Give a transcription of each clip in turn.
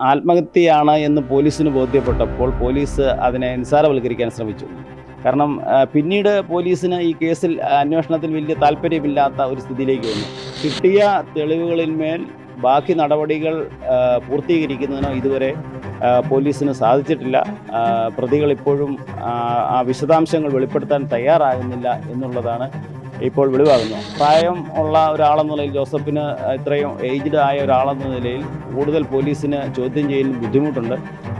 ആത്മഹത്യയാണ് എന്ന് പോലീസിന് ബോധ്യപ്പെട്ടപ്പോൾ പോലീസ് അതിനെ നിസ്സാരവൽക്കരിക്കാൻ ശ്രമിച്ചു. കാരണം പിന്നീട് പോലീസിന് ഈ കേസിൽ അന്വേഷണത്തിൽ വലിയ താല്പര്യമില്ലാത്ത ഒരു സ്ഥിതിയിലേക്ക് വന്നു. കിട്ടിയ തെളിവുകളിന്മേൽ ബാക്കി നടപടികൾ പൂർത്തീകരിക്കുന്നതിനോ ഇതുവരെ പോലീസിന് സാധിച്ചിട്ടില്ല. പ്രതികൾ ഇപ്പോഴും ആ വിശദാംശങ്ങൾ വെളിപ്പെടുത്താൻ തയ്യാറാകുന്നില്ല എന്നുള്ളതാണ് ഇപ്പോൾ വെളിവാകുന്നത്. പ്രായം ഉള്ള ഒരാളെന്ന നിലയിൽ, ജോസഫിന് ഇത്രയും ഏജ്ഡ് ആയ ഒരാളെന്ന നിലയിൽ കൂടുതൽ പോലീസിന് ചോദ്യം ചെയ്യലിന് ബുദ്ധിമുട്ടുണ്ട്.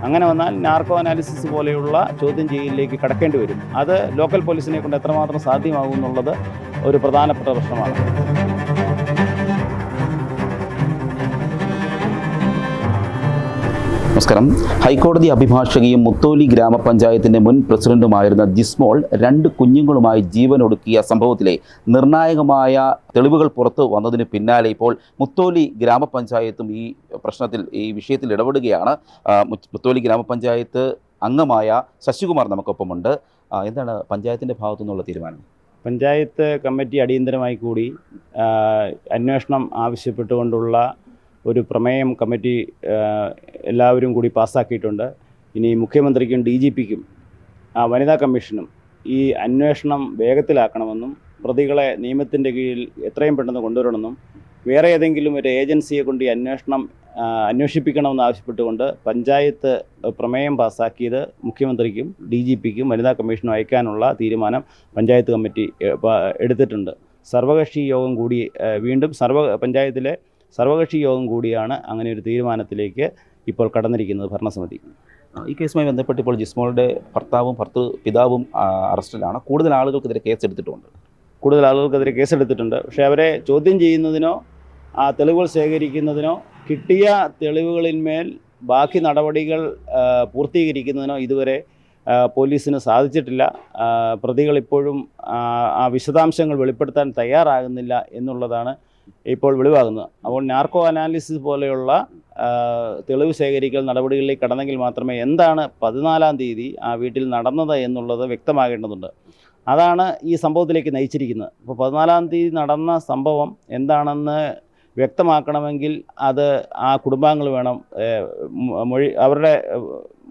അങ്ങനെ വന്നാൽ നാർക്കോ അനാലിസിസ് പോലെയുള്ള ചോദ്യം ചെയ്യലിലേക്ക് കടക്കേണ്ടി വരും. അത് ലോക്കൽ പോലീസിനെ കൊണ്ട് എത്രമാത്രം സാധ്യമാകും എന്നുള്ളത് ഒരു പ്രധാനപ്പെട്ട പ്രശ്നമാണ്. നമസ്കാരം. ഹൈക്കോടതി അഭിഭാഷകയും മുത്തോലി ഗ്രാമപഞ്ചായത്തിൻ്റെ മുൻ പ്രസിഡന്റുമായിരുന്ന ജിസ്മോൾ 2 കുഞ്ഞുങ്ങളുമായി ജീവനൊടുക്കിയ സംഭവത്തിലെ നിർണായകമായ തെളിവുകൾ പുറത്തു വന്നതിന് പിന്നാലെ ഇപ്പോൾ മുത്തോലി ഗ്രാമപഞ്ചായത്തും ഈ വിഷയത്തിൽ ഇടപെടുകയാണ്. മുത്തോലി ഗ്രാമപഞ്ചായത്ത് അംഗമായ ശശികുമാർ നമുക്കൊപ്പമുണ്ട്. എന്താണ് പഞ്ചായത്തിൻ്റെ ഭാഗത്തു നിന്നുള്ള തീരുമാനം? പഞ്ചായത്ത് കമ്മിറ്റി അടിയന്തരമായി കൂടി അന്വേഷണം ആവശ്യപ്പെട്ടുകൊണ്ടുള്ള ഒരു പ്രമേയം കമ്മിറ്റി എല്ലാവരും കൂടി പാസ്സാക്കിയിട്ടുണ്ട്. ഇനി മുഖ്യമന്ത്രിക്കും DGPക്കും വനിതാ കമ്മീഷനും ഈ അന്വേഷണം വേഗത്തിലാക്കണമെന്നും പ്രതികളെ നിയമത്തിൻ്റെ കീഴിൽ എത്രയും പെട്ടെന്ന് കൊണ്ടുവരണമെന്നും വേറെ ഏതെങ്കിലും ഒരു ഏജൻസിയെ കൊണ്ട് ഈ അന്വേഷണം അന്വേഷിപ്പിക്കണമെന്ന് ആവശ്യപ്പെട്ടുകൊണ്ട് പഞ്ചായത്ത് പ്രമേയം പാസ്സാക്കിയത് മുഖ്യമന്ത്രിക്കും DGPക്കും വനിതാ കമ്മീഷനും അയക്കാനുള്ള തീരുമാനം പഞ്ചായത്ത് കമ്മിറ്റി എടുത്തിട്ടുണ്ട്. സർവകക്ഷി യോഗം കൂടി വീണ്ടും പഞ്ചായത്തിലെ സർവകക്ഷി യോഗം കൂടിയാണ് അങ്ങനെ ഒരു തീരുമാനത്തിലേക്ക് ഇപ്പോൾ കടന്നിരിക്കുന്നത് ഭരണസമിതി. ഈ കേസുമായി ബന്ധപ്പെട്ട് ഇപ്പോൾ ജിസ്മോളുടെ പിതാവും അറസ്റ്റിലാണ്. കൂടുതൽ ആളുകൾക്കെതിരെ കേസെടുത്തിട്ടുണ്ട്. പക്ഷേ അവരെ ചോദ്യം ചെയ്യുന്നതിനോ തെളിവുകൾ ശേഖരിക്കുന്നതിനോ കിട്ടിയ തെളിവുകളിന്മേൽ ബാക്കി നടപടികൾ പൂർത്തീകരിക്കുന്നതിനോ ഇതുവരെ പോലീസിന് സാധിച്ചിട്ടില്ല. പ്രതികൾ ഇപ്പോഴും ആ വിശദാംശങ്ങൾ വെളിപ്പെടുത്താൻ തയ്യാറാകുന്നില്ല എന്നുള്ളതാണ് ഇപ്പോൾ വെളിവാകുന്നത്. അപ്പോൾ നാർക്കോ അനാലിസിസ് പോലെയുള്ള തെളിവ് ശേഖരിക്കൽ നടപടികളിലേക്ക് കടന്നെങ്കിൽ മാത്രമേ എന്താണ് 14-ാം തീയതി ആ വീട്ടിൽ നടന്നത് എന്നുള്ളത് വ്യക്തമാകേണ്ടതുണ്ട്. അതാണ് ഈ സംഭവത്തിലേക്ക് നയിച്ചിരിക്കുന്നത്. അപ്പോൾ 14-ാം തീയതി നടന്ന സംഭവം എന്താണെന്ന് വ്യക്തമാക്കണമെങ്കിൽ അത് ആ കുടുംബാംഗങ്ങൾ വേണം അവരുടെ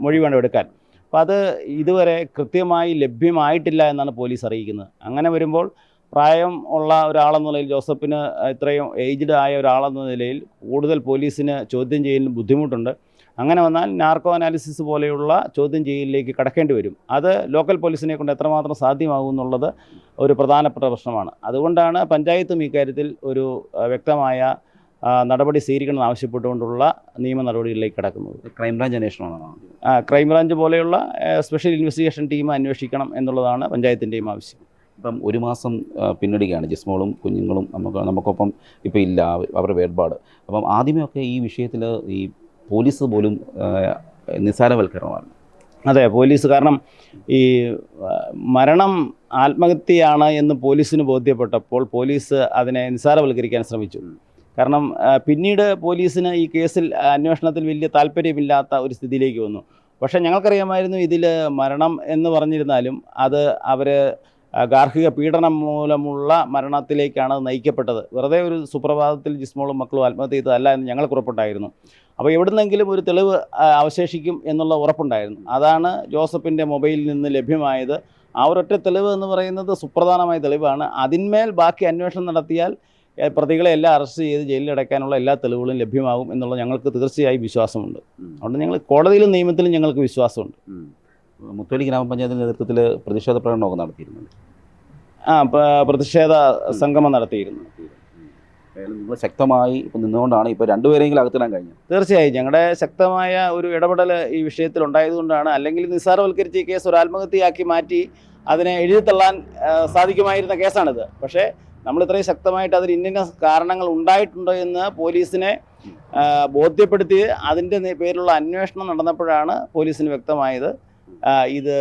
മൊഴി വേണം എടുക്കാൻ. അപ്പോൾ അത് ഇതുവരെ കൃത്യമായി ലഭ്യമായിട്ടില്ല എന്നാണ് പോലീസ് അറിയിക്കുന്നത്. അങ്ങനെ വരുമ്പോൾ പ്രായം ഉള്ള ഒരാളെന്ന നിലയിൽ, ജോസഫിന് ഇത്രയും ഏജ്ഡ് ആയ ഒരാളെന്ന നിലയിൽ കൂടുതൽ പോലീസിന് ചോദ്യം ചെയ്യലിന് ബുദ്ധിമുട്ടുണ്ട്. അങ്ങനെ വന്നാൽ നാർക്കോ അനാലിസിസ് പോലെയുള്ള ചോദ്യം ചെയ്യലിലേക്ക് കടക്കേണ്ടി വരും. അത് ലോക്കൽ പോലീസിനെ കൊണ്ട് എത്രമാത്രം സാധ്യമാകും എന്നുള്ളത് ഒരു പ്രധാനപ്പെട്ട പ്രശ്നമാണ്. അതുകൊണ്ടാണ് പഞ്ചായത്തും ഇക്കാര്യത്തിൽ ഒരു വ്യക്തമായ നടപടി സ്വീകരിക്കണമെന്ന് ആവശ്യപ്പെട്ടുകൊണ്ടുള്ള നിയമ നടപടികളിലേക്ക് കടക്കുന്നത്. ക്രൈംബ്രാഞ്ച് അന്വേഷണമാണ്. ക്രൈംബ്രാഞ്ച് പോലെയുള്ള സ്പെഷ്യൽ ഇൻവെസ്റ്റിഗേഷൻ ടീം അന്വേഷിക്കണം എന്നുള്ളതാണ് പഞ്ചായത്തിൻ്റെയും ആവശ്യം. ഇപ്പം 1 മാസം പിന്നിടുകയാണ്. ജിസ്മോളും കുഞ്ഞുങ്ങളും നമുക്കൊപ്പം ഇപ്പോൾ ഇല്ല, അവരുടെ വേർപാട്. അപ്പം ആദ്യമൊക്കെ ഈ വിഷയത്തിൽ ഈ പോലീസ് പോലും നിസ്സാരവൽക്കരണമാണ്. അതെ, പോലീസ് കാരണം ഈ മരണം ആത്മഹത്യയാണ് എന്ന് പോലീസിന് ബോധ്യപ്പെട്ടപ്പോൾ പോലീസ് അതിനെ നിസ്സാരവൽക്കരിക്കാൻ ശ്രമിച്ചു. കാരണം പിന്നീട് പോലീസിന് ഈ കേസിൽ അന്വേഷണത്തിൽ വലിയ താല്പര്യമില്ലാത്ത ഒരു സ്ഥിതിയിലേക്ക് വന്നു. പക്ഷേ ഞങ്ങൾക്കറിയാമായിരുന്നു ഇതിൽ മരണം എന്ന് പറഞ്ഞിരുന്നാലും അത് അവർ ഗാർഹിക പീഡനം മൂലമുള്ള മരണത്തിലേക്കാണ് നയിക്കപ്പെട്ടത്. വെറുതെ ഒരു സുപ്രഭാതത്തിൽ ജിസ്മോളും മക്കളും ആത്മഹത്യ ചെയ്തതല്ല എന്ന് ഞങ്ങൾക്ക് ഉറപ്പുണ്ടായിരുന്നു. അപ്പോൾ എവിടുന്നെങ്കിലും ഒരു തെളിവ് അവശേഷിക്കും എന്നുള്ള ഉറപ്പുണ്ടായിരുന്നു. അതാണ് ജോസഫിൻ്റെ മൊബൈലിൽ നിന്ന് ലഭ്യമായത്. ആ ഒരൊറ്റ തെളിവ് എന്ന് പറയുന്നത് സുപ്രധാനമായ തെളിവാണ്. അതിന്മേൽ ബാക്കി അന്വേഷണം നടത്തിയാൽ പ്രതികളെ എല്ലാം അറസ്റ്റ് ചെയ്ത് ജയിലിലടയ്ക്കാനുള്ള എല്ലാ തെളിവുകളും ലഭ്യമാകും എന്നുള്ള ഞങ്ങൾക്ക് തീർച്ചയായും വിശ്വാസമുണ്ട്. അതുകൊണ്ട് ഞങ്ങൾ കോടതിയിലും നിയമത്തിലും ഞങ്ങൾക്ക് വിശ്വാസമുണ്ട്. മുത്തോലി ഗ്രാമപഞ്ചായത്തിൻ്റെ നേതൃത്വത്തിൽ പ്രതിഷേധ പ്രകടനമൊക്കെ നടത്തിയിരുന്നത്. പ്രതിഷേധ സംഗമം നടത്തിയിരുന്നു. നിങ്ങൾ ശക്തമായി ഇപ്പം നിന്നുകൊണ്ടാണ് ഇപ്പോൾ 2 പേരെങ്കിലും അകത്തിടാൻ കഴിഞ്ഞത്. തീർച്ചയായും ഞങ്ങളുടെ ശക്തമായ ഒരു ഇടപെടൽ ഈ വിഷയത്തിൽ ഉണ്ടായതുകൊണ്ടാണ്. അല്ലെങ്കിൽ നിസ്സാരവൽക്കരിച്ച് ഈ കേസ് ഒരു ആത്മഹത്യയാക്കി മാറ്റി അതിനെ എഴുതിത്തള്ളാൻ സാധിക്കുമായിരുന്ന കേസാണിത്. പക്ഷേ നമ്മൾ ഇത്രയും ശക്തമായിട്ട് അതിന് ഇന്ന കാരണങ്ങൾ ഉണ്ടായിട്ടുണ്ടോ എന്ന് പോലീസിനെ ബോധ്യപ്പെടുത്തി അതിൻ്റെ പേരിലുള്ള അന്വേഷണം നടന്നപ്പോഴാണ് പോലീസിന് വ്യക്തമായത് ഇത്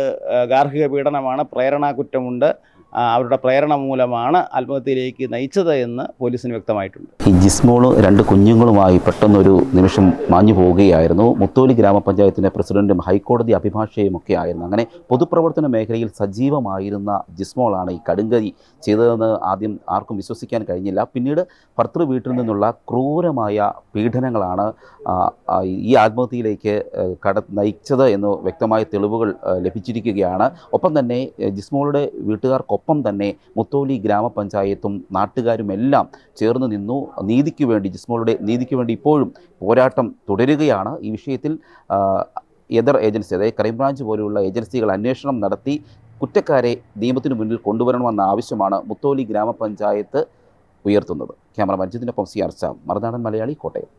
ഗാർഹിക പീഡനമാണ്, പ്രേരണാ കുറ്റമുണ്ട്, അവരുടെ പ്രേരണ മൂലമാണ് ആത്മഹത്യയിലേക്ക് നയിച്ചത് എന്ന് പോലീസിന് വ്യക്തമായിട്ടുണ്ട്. ഈ ജിസ്മോള് 2 കുഞ്ഞുങ്ങളുമായി പെട്ടെന്നൊരു നിമിഷം മാഞ്ഞു പോവുകയായിരുന്നു. മുത്തോലി ഗ്രാമപഞ്ചായത്തിൻ്റെ പ്രസിഡന്റും ഹൈക്കോടതി അഭിഭാഷകയും ഒക്കെ ആയിരുന്നു. അങ്ങനെ പൊതുപ്രവർത്തന മേഖലയിൽ സജീവമായിരുന്ന ജിസ്മോളാണ് ഈ കടുങ്കൈ ചെയ്തതെന്ന് ആദ്യം ആർക്കും വിശ്വസിക്കാൻ കഴിഞ്ഞില്ല. പിന്നീട് ഭർത്തൃ വീട്ടിൽ നിന്നുള്ള ക്രൂരമായ പീഡനങ്ങളാണ് ഈ ആത്മഹത്യയിലേക്ക് നയിച്ചത് എന്ന് വ്യക്തമായ തെളിവുകൾ ലഭിച്ചിരിക്കുകയാണ്. ഒപ്പം തന്നെ ജിസ്മോളുടെ വീട്ടുകാർക്കൊപ്പം തന്നെ മുത്തോലി ഗ്രാമപഞ്ചായത്തും നാട്ടുകാരും എല്ലാം ചേർന്ന് നിന്നു. ജിസ്മോളുടെ നീതിക്ക് വേണ്ടി ഇപ്പോഴും പോരാട്ടം തുടരുകയാണ്. ഈ വിഷയത്തിൽ എതിർ ഏജൻസി, അതായത് ക്രൈംബ്രാഞ്ച് പോലെയുള്ള ഏജൻസികൾ അന്വേഷണം നടത്തി കുറ്റക്കാരെ നിയമത്തിന് മുന്നിൽ കൊണ്ടുവരണമെന്ന ആവശ്യമാണ് മുത്തോലി ഗ്രാമപഞ്ചായത്ത് ഉയർത്തുന്നത്. Camera മഞ്ജിദിനൊപ്പം CR Shyam, Marunadan Malayali, Kottayam.